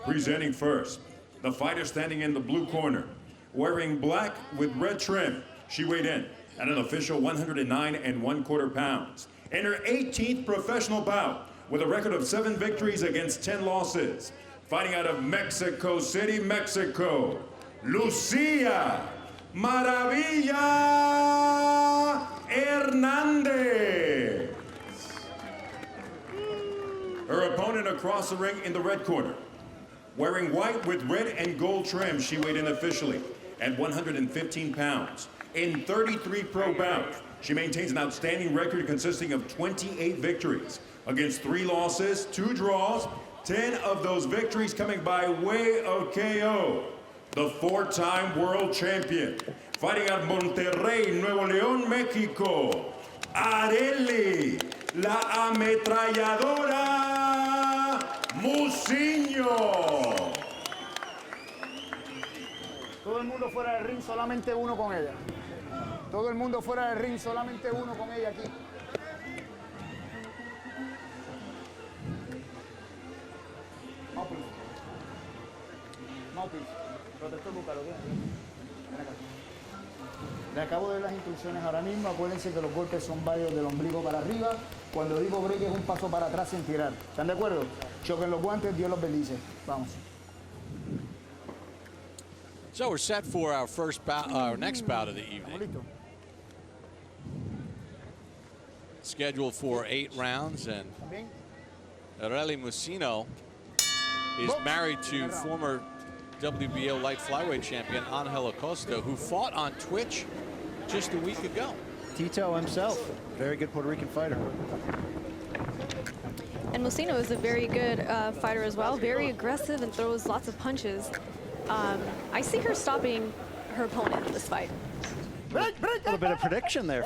Presenting first, the fighter standing in the blue corner, wearing black with red trim. She weighed in at an official 109 1/4 pounds. In her 18th professional bout, with a record of 7 victories against 10 losses. Fighting out of Mexico City, Mexico, Lucia Maravilla Hernandez. Her opponent across the ring in the red corner, wearing white with red and gold trim. She weighed in officially at 115 pounds. In 33 pro bouts, she maintains an outstanding record consisting of 28 victories against 3 losses, 2 draws, 10 of those victories coming by way of KO. The 4-time world champion, fighting out of Monterrey, Nuevo León, Mexico, Areli, la ametralladora Mucino. Todo el mundo fuera del ring, solamente uno con ella. Todo el mundo fuera del ring, solamente uno con ella aquí. Protector Bucaro, ven acá. Le acabo de dar las instrucciones ahora mismo. Acuérdense que los golpes son varios del ombligo para arriba. Cuando digo break es un paso para atrás sin tirar. ¿Están de acuerdo? Choquen los guantes, Dios los bendice. Vamos. So we're set for our first bout, our next bout of the evening. Scheduled for 8 rounds, and Areli Mucino is married to former WBO light flyweight champion Angel Acosta, who fought on Twitch just a week ago. Tito himself, very good Puerto Rican fighter. And Mucino is a very good fighter as well, very aggressive and throws lots of punches. I see her stopping her opponent in this fight. A little bit of prediction there.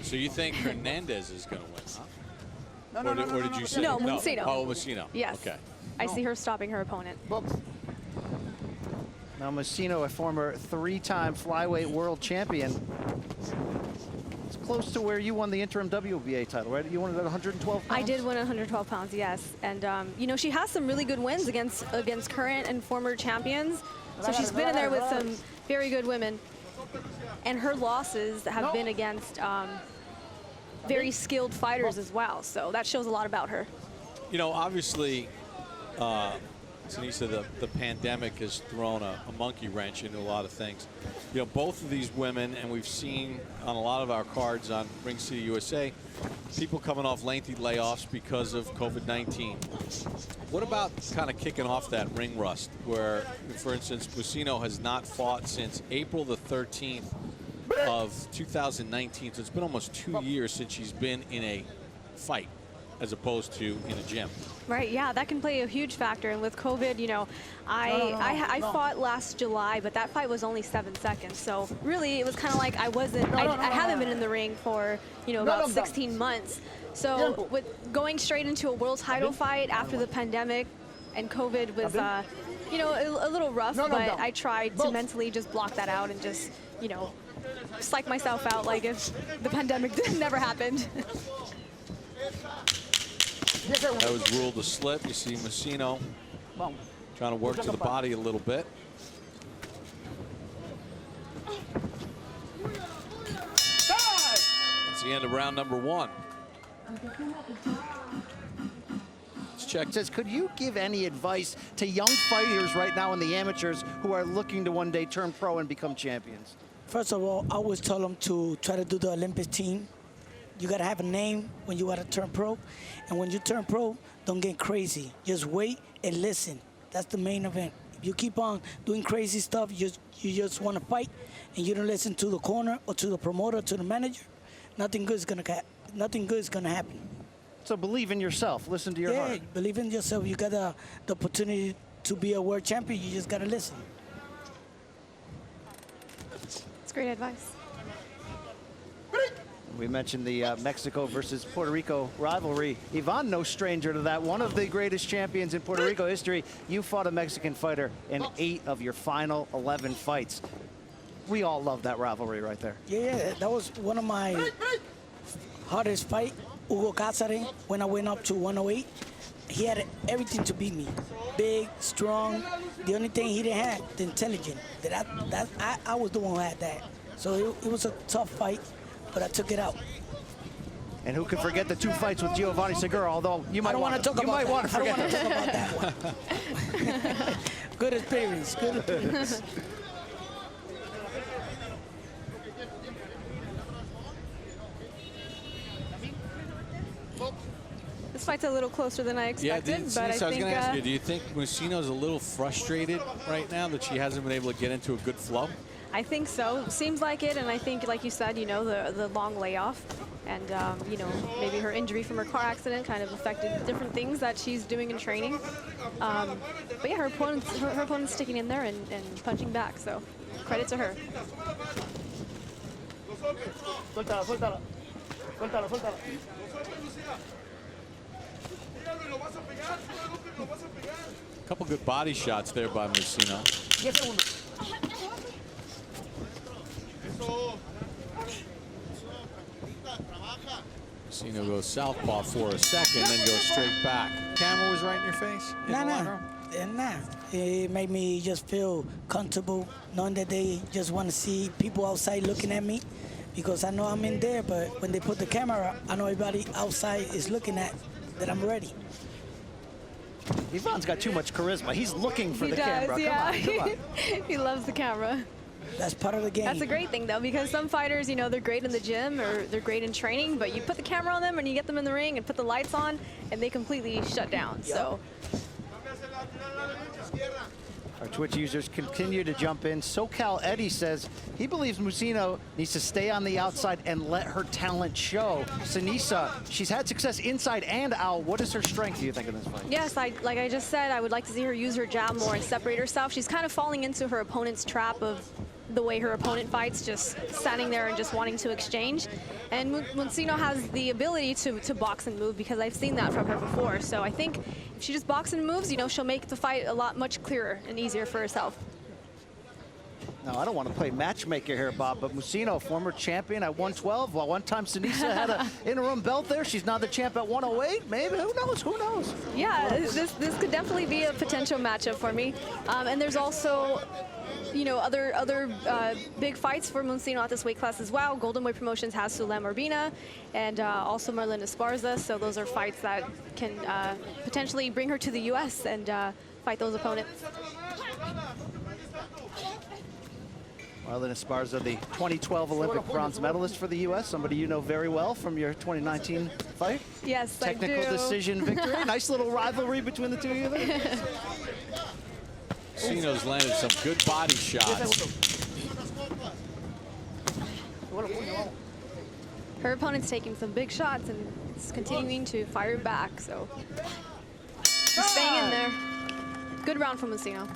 So you think Hernandez is going to win, huh? No, Or did you say? No, Mucino. Oh, Mucino. Yes. Okay. I see her stopping her opponent. Now Mucino, a former 3-time flyweight world champion. It's close to where you won the interim WBA title, right? You won it at 112 pounds? I did win 112 pounds, yes. And, you know, she has some really good wins against current and former champions. So she's been in there with some very good women. And her losses have been against very skilled fighters as well. So that shows a lot about her. You know, obviously, Sinisa, the pandemic has thrown a monkey wrench into a lot of things. You know, both of these women, and we've seen on a lot of our cards on Ring City USA, people coming off lengthy layoffs because of COVID-19. What about kind of kicking off that ring rust where, for instance, Mucino has not fought since April the 13th of 2019. So it's been almost 2 years since she's been in a fight as opposed to in a gym. Right, yeah, that can play a huge factor. And with COVID, you know, I fought last July, but that fight was only 7 seconds. So really, it was kind of like I haven't been in the ring for, you know, about 16 months. So with going straight into a world title fight after the pandemic and COVID was, you know, a little rough, but I tried to mentally just block that out and just, you know, psych myself out like if the pandemic never happened. That was ruled a slip. You see Mucino trying to work to the body a little bit. That's the end of round number 1. Let's check. It says, could you give any advice to young fighters right now in the amateurs who are looking to one day turn pro and become champions? First of all, I always tell them to try to do the Olympic team. You got to have a name when you want to turn pro. And when you turn pro, don't get crazy. Just wait and listen. That's the main event. If you keep on doing crazy stuff, you just want to fight, and you don't listen to the corner or to the promoter or to the manager, nothing good is going to happen. So believe in yourself. Listen to your heart. Yeah, believe in yourself. You got the opportunity to be a world champion. You just got to listen. It's great advice. We mentioned the Mexico versus Puerto Rico rivalry. Ivan, no stranger to that. One of the greatest champions in Puerto Rico history. You fought a Mexican fighter in 8 of your final 11 fights. We all love that rivalry right there. Yeah, that was one of my hardest fights. Hugo Cáceres, when I went up to 108. he had everything to beat me. Big, strong. The only thing he didn't have, the intelligence. I was the one who had that. So it was a tough fight, but I took it out. And who could forget the 2 fights with Giovanni Segura? Although you might want to talk about I don't want to talk about that one. Good experience. Good experience. This fight's a little closer than I expected, but I was going think to ask you, do you think Mucino's a little frustrated right now that she hasn't been able to get into a good flow? I think so. Seems like it, and I think, like you said, you know, the long layoff, and you know, maybe her injury from her car accident kind of affected different things that she's doing in training. But yeah, her opponent's sticking in there and punching back. So credit to her. Suéltala, suéltala. Suéltala, suéltala. A couple good body shots there by Mucino. 10 segundos. Mucino goes southpaw for a second, then goes straight back. Camera was right in your face? Nah. It made me just feel comfortable knowing that they just want to see people outside looking at me, because I know I'm in there, but when they put the camera, I know everybody outside is looking at that I'm ready. Ivan's got too much charisma. He's looking for the He does, camera. yeah. Come on. He loves the camera. That's part of the game. That's a great thing, though, because some fighters, you know, they're great in the gym or they're great in training, but you put the camera on them and you get them in the ring and put the lights on, and they completely shut down. Yep. So. Our Twitch users continue to jump in. SoCal Eddie says he believes Mucino needs to stay on the outside and let her talent show. Sinisa, she's had success inside and out. What is her strength, do you think, in this fight? Yes, like I just said, I would like to see her use her jab more and separate herself. She's kind of falling into her opponent's trap of the way her opponent fights, just standing there and just wanting to exchange. And Mucino has the ability to box and move, because I've seen that from her before. So I think if she just boxes and moves, you know, she'll make the fight much clearer and easier for herself. Now, I don't want to play matchmaker here, Bob, but Mucino, former champion at 112. Well, one time Sinisa had an interim belt there. She's now the champ at 108. Maybe, who knows? Who knows? Yeah, this could definitely be a potential matchup for me. And there's also, you know, other big fights for Mucino at this weight class as well. Golden Boy Promotions has Sulem Urbina and also Marlon Esparza. So those are fights that can potentially bring her to the U.S. and fight those opponents. Marlon Esparza, the 2012 Olympic bronze medalist for the U.S., somebody you know very well from your 2019 fight. Yes, I do. Technical decision victory. Nice little rivalry between the two of you there. Mucino's landed some good body shots. Her opponent's taking some big shots and it's continuing to fire back, so she's staying in there. Good round from Mucino.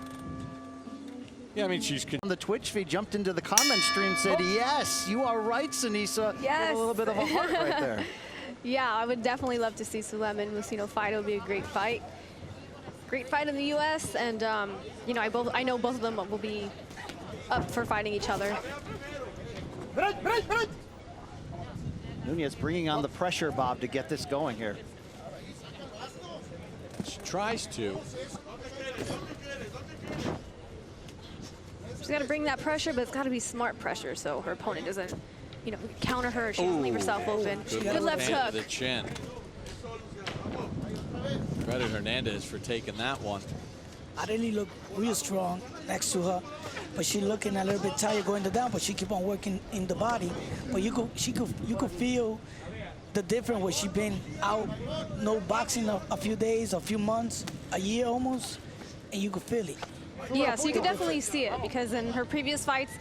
Yeah, I mean, she's... On the Twitch feed, jumped into the comment stream, said, yes, you are right, Sinisa. Yes. A little bit of a heart right there. Yeah, I would definitely love to see Sulem and Mucino fight. It would be a great fight. Great fight in the U.S., and you know, I know both of them will be up for fighting each other. Nunez bringing on the pressure, Bob, to get this going here. She tries to. She's got to bring that pressure, but it's got to be smart pressure, so her opponent doesn't, you know, counter her. She doesn't leave herself open. Good left hook. The chin. Credit Hernandez for taking that one. I really look real strong next to her, but she looking a little bit tired going down, but she keep on working in the body. But you could feel the difference where she been out, no boxing a few days, a few months, a year almost, and you could feel it. Yeah, so you can definitely see it, because in her previous fights,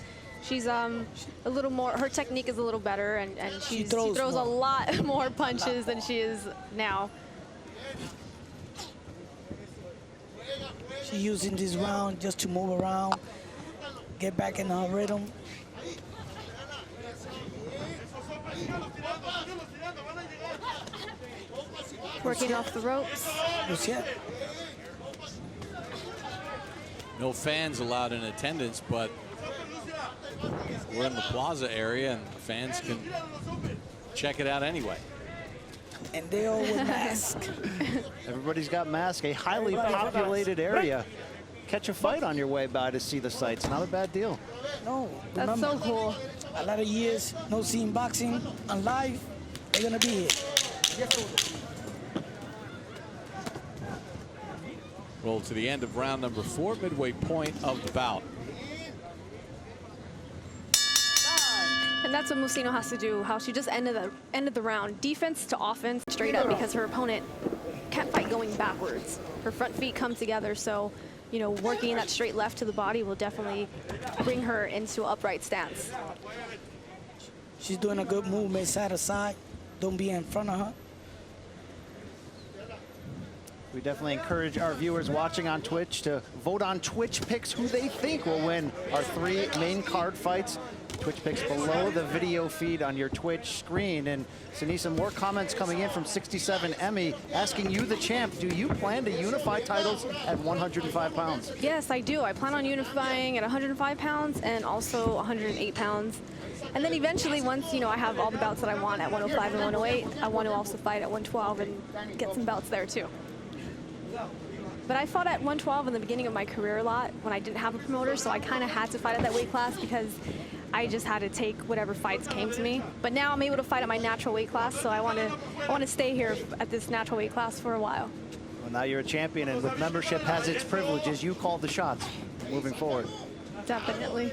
she's a little more, her technique is a little better, and she throws a lot more punches than she is now. She's using this round just to move around, get back in her rhythm. Working off the ropes. Lucia. No fans allowed in attendance, but we're in the plaza area and fans can check it out anyway. and they all with masks. Everybody's got masks, a highly populated area. Catch a fight on your way by to see the sights. Not a bad deal. No, That's remember, so cool. a lot of years no seeing boxing on live. They're gonna be here. Roll to the end of round number 4, midway point of the bout. And that's what Mucino has to do, how she just ended the round. Defense to offense straight up, because her opponent can't fight going backwards. Her front feet come together, so, you know, working that straight left to the body will definitely bring her into an upright stance. She's doing a good movement side to side. Don't be in front of her. We definitely encourage our viewers watching on Twitch to vote on Twitch picks who they think will win our 3 main card fights. Twitch picks below the video feed on your Twitch screen. And Sinisa, more comments coming in from 67 Emmy asking you, the champ, do you plan to unify titles at 105 pounds? Yes, I do. I plan on unifying at 105 pounds and also 108 pounds. And then eventually, once, you know, I have all the bouts that I want at 105 and 108, I want to also fight at 112 and get some belts there too. But I fought at 112 in the beginning of my career a lot when I didn't have a promoter, so I kind of had to fight at that weight class because I just had to take whatever fights came to me. But now I'm able to fight at my natural weight class, so I want to stay here at this natural weight class for a while. Well, now you're a champion, and with membership has its privileges. You call the shots moving forward. Definitely.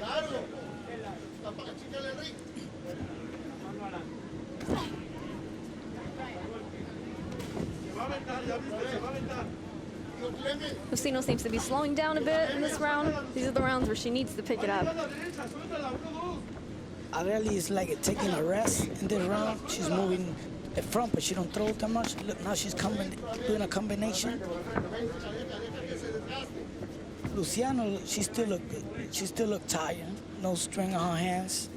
Mucino seems to be slowing down a bit in this round. These are the rounds where she needs to pick it up. Areli is like taking a rest in this round. She's moving the front, but she don't throw that much. Look, now she's doing a combination. Luciano, she still look good. She still look tired. No string on her hands.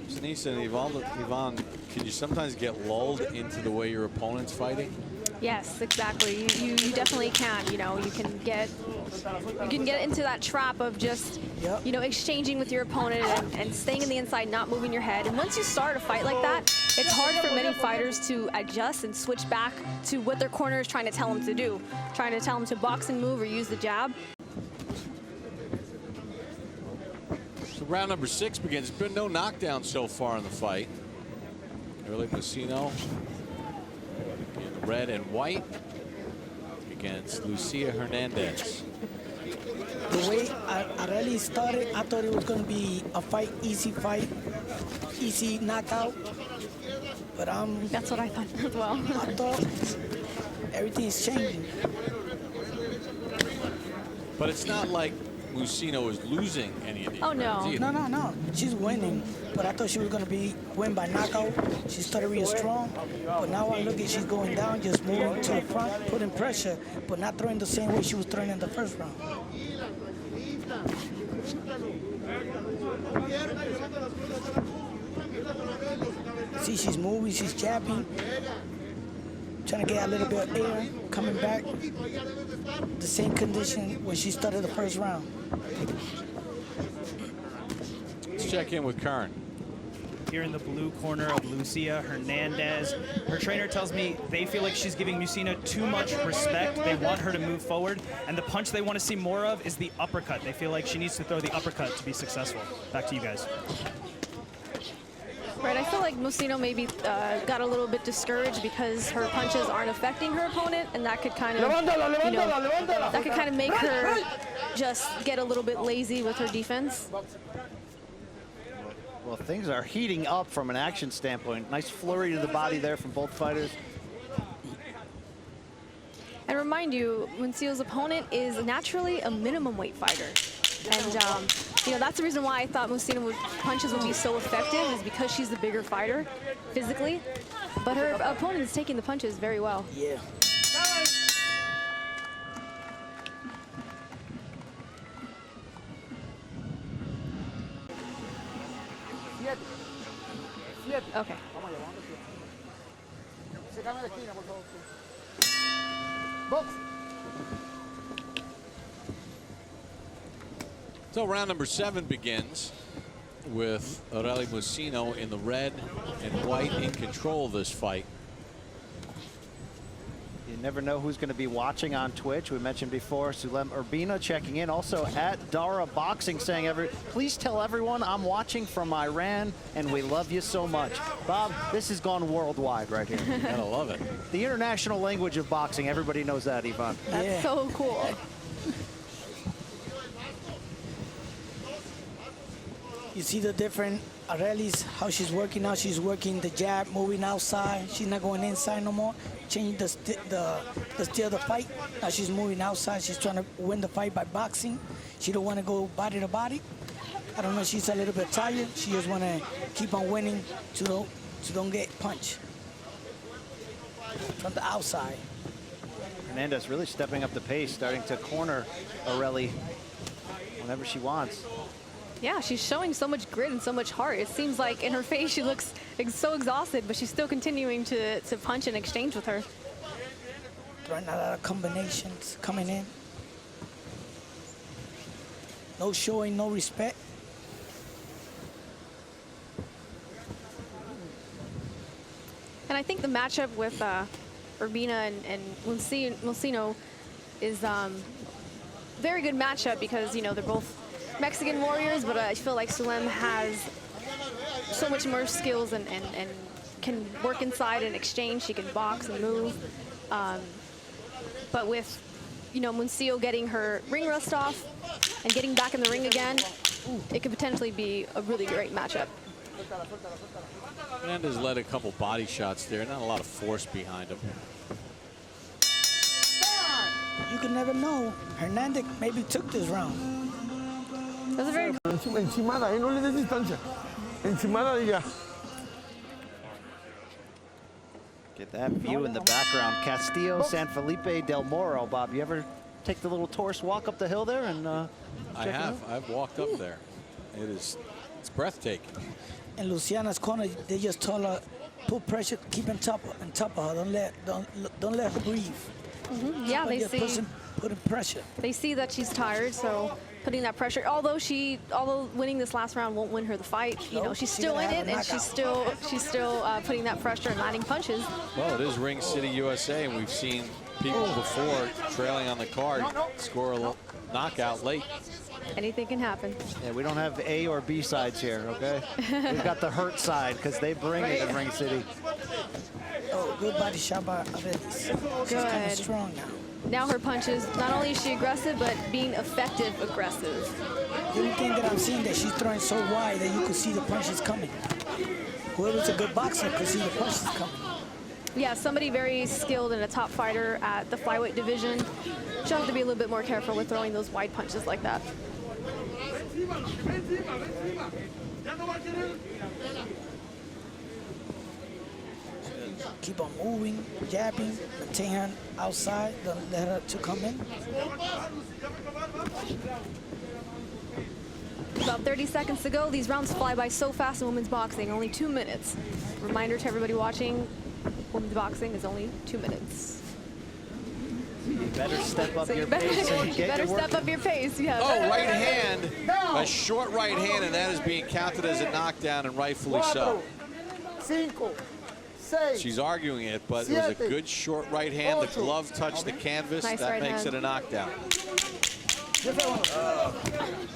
Sinisa and Yvonne, can you sometimes get lulled into the way your opponent's fighting? Yes, exactly. You definitely can. You know, you can get into that trap of just, you know, exchanging with your opponent and staying in the inside, not moving your head. And once you start a fight like that, it's hard for many fighters to adjust and switch back to what their corner is trying to tell them to do, trying to tell them to box and move or use the jab. So round number 6 begins. There's been no knockdown so far in the fight. Early Mucino in red and white against Lucia Hernandez. The way Areli started, I thought it was going to be a fight, easy knockout. But that's what I thought as well. I thought everything's changing. But it's not like Mucino is losing any of these rounds either. No. She's winning. But I thought she was going to win by knockout. She started real strong. But now I look at she's going down, just moving to the front, putting pressure, but not throwing the same way she was throwing in the first round. See, she's moving, she's jabbing, trying to get a little bit of air, coming back. The same condition when she started the first round. Let's check in with Kern. Here in the blue corner of Lucia Hernandez. Her trainer tells me they feel like she's giving Mucino too much respect. They want her to move forward, and the punch they want to see more of is the uppercut. They feel like she needs to throw the uppercut to be successful. Back to you guys. Right, I feel like Mucino maybe got a little bit discouraged because her punches aren't affecting her opponent, and that could kind of, you know, that could kind of make her just get a little bit lazy with her defense. Well, things are heating up from an action standpoint. Nice flurry to the body there from both fighters. And remind you, Mucino's opponent is naturally a minimum weight fighter. And, you know, that's the reason why I thought Mucino's punches would be so effective, is because she's the bigger fighter physically. But her opponent is taking the punches very well. Yeah. Okay. So round number 7 begins. with Aureli Mucino in the red and white in control of this fight. You never know who's going to be watching on Twitch. We mentioned before, Sulem Urbina checking in. Also at Dara Boxing saying, please tell everyone I'm watching from Iran and we love you so much. Bob, this has gone worldwide right here. You gotta love it. The international language of boxing, everybody knows that, Ivan. That's so cool. You see the different Aureli's, how she's working now. She's working the jab, moving outside. She's not going inside no more. Changing the steer of the fight. Now she's moving outside. She's trying to win the fight by boxing. She don't want to go body to body. I don't know. She's a little bit tired. She just want to keep on winning to don't get punched from the outside. Hernandez really stepping up the pace, starting to corner Aureli whenever she wants. Yeah, she's showing so much grit and so much heart. It seems like in her face she looks so exhausted, but she's still continuing to punch and exchange with her. Throwing a lot of combinations coming in. No showing, no respect. And I think the matchup with Urbina and Mucino is very good matchup because, you know, they're both Mexican warriors, but I feel like Sulem has so much more skills and can work inside and exchange. She can box and move. But with, you know, Mucino getting her ring rust off and getting back in the ring again, it could potentially be a really great matchup. Hernandez led a couple body shots there, not a lot of force behind him. You can never know. Hernandez maybe took this round. That's a very Encimada, no le des distancia. Encimada y ya. Get that view in the background. Castillo, San Felipe del Moro. Bob, you ever take the little tourist walk up the hill there and I have. I've walked up there. It's breathtaking. In Luciana's corner, they just told her, put pressure, keep on top of her. Don't let her breathe. Yeah, they see. Putting pressure. They see that she's tired, so putting that pressure. Although winning this last round won't win her the fight, you know, she's still in it, and she's still putting that pressure and landing punches. Well, it is Ring City, USA, and we've seen people before trailing on the card score a knockout late. Anything can happen. Yeah, we don't have A or B sides here, okay? We've got the hurt side because they bring it in Ring City. Oh, good body shot by Aureli. She's kind of strong now. Now her punches, not only is she aggressive, but being effective aggressive. The only thing that I'm seeing that she's throwing so wide that you could see the punches coming. Whoever's a good boxer could see the punches coming. Yeah, somebody very skilled and a top fighter at the flyweight division. She'll have to be a little bit more careful with throwing those wide punches like that. Keep on moving, jabbing, maintain her outside, don't let her to come in. About 30 seconds to go. These rounds fly by so fast in women's boxing, only 2 minutes. Reminder to everybody watching, women's boxing is only 2 minutes. You better step up So your you better, pace and you get better your work. step up your pace, yeah. Oh, right hand, a short right hand, and that is being counted as a knockdown, and rightfully so. She's arguing it, but it was a good short right hand. The glove touched the canvas. Nice that right makes hand. it a knockdown.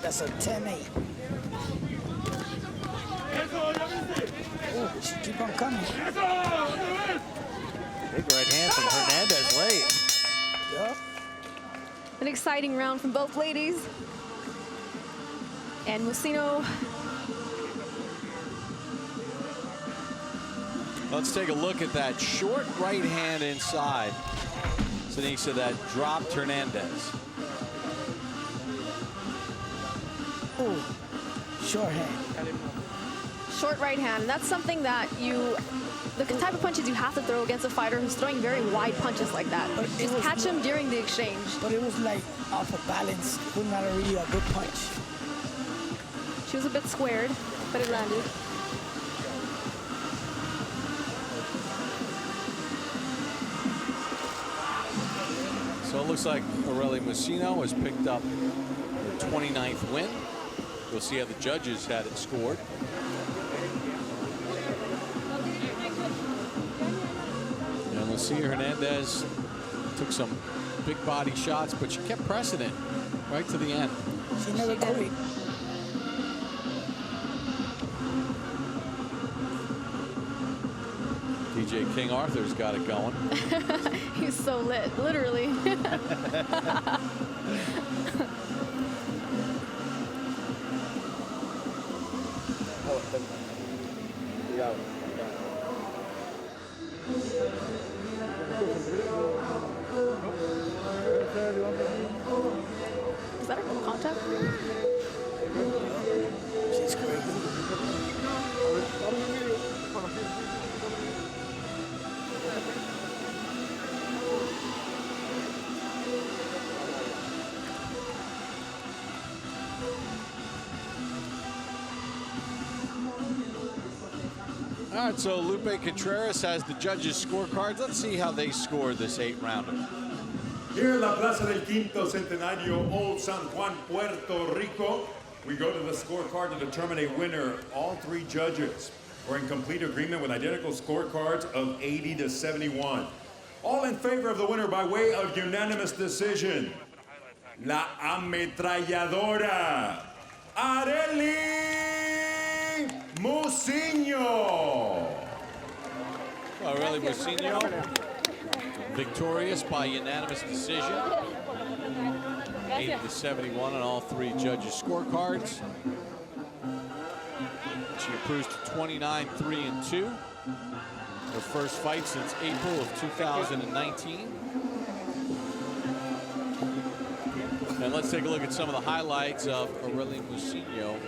That's a 10-8. Oh, she keep on coming. Big right hand from Hernandez late. Yup. An exciting round from both ladies. And Mucino. Let's take a look at that short right hand inside. Sinisa, that dropped Hernandez. Oh, short hand. Short right hand, and that's something that the type of punches you have to throw against a fighter who's throwing very wide punches like that. Just catch him during the exchange. But it was like off of balance. It was not really a good punch. She was a bit squared, but it landed. So it looks like Aureli Mucino has picked up her 29th win. We'll see how the judges had it scored. And Lucia Hernandez took some big body shots, but she kept pressing it right to the end. She never quit. DJ King Arthur's got it going. He's so lit, literally. Is that a contact? She's crazy. All right, so Lupe Contreras has the judges' scorecards. Let's see how they scored this 8-rounder. Here in La Plaza del Quinto Centenario, Old San Juan, Puerto Rico, we go to the scorecard to determine a winner. All 3 judges were in complete agreement with identical scorecards of 80 to 71. All in favor of the winner by way of unanimous decision. La ametralladora, Arely Mucino. Arely Mucino, victorious by unanimous decision. 80 to 71 on all 3 judges' scorecards. She improves to 29-3-2. Her first fight since April of 2019. And let's take a look at some of the highlights of Arely Mucino.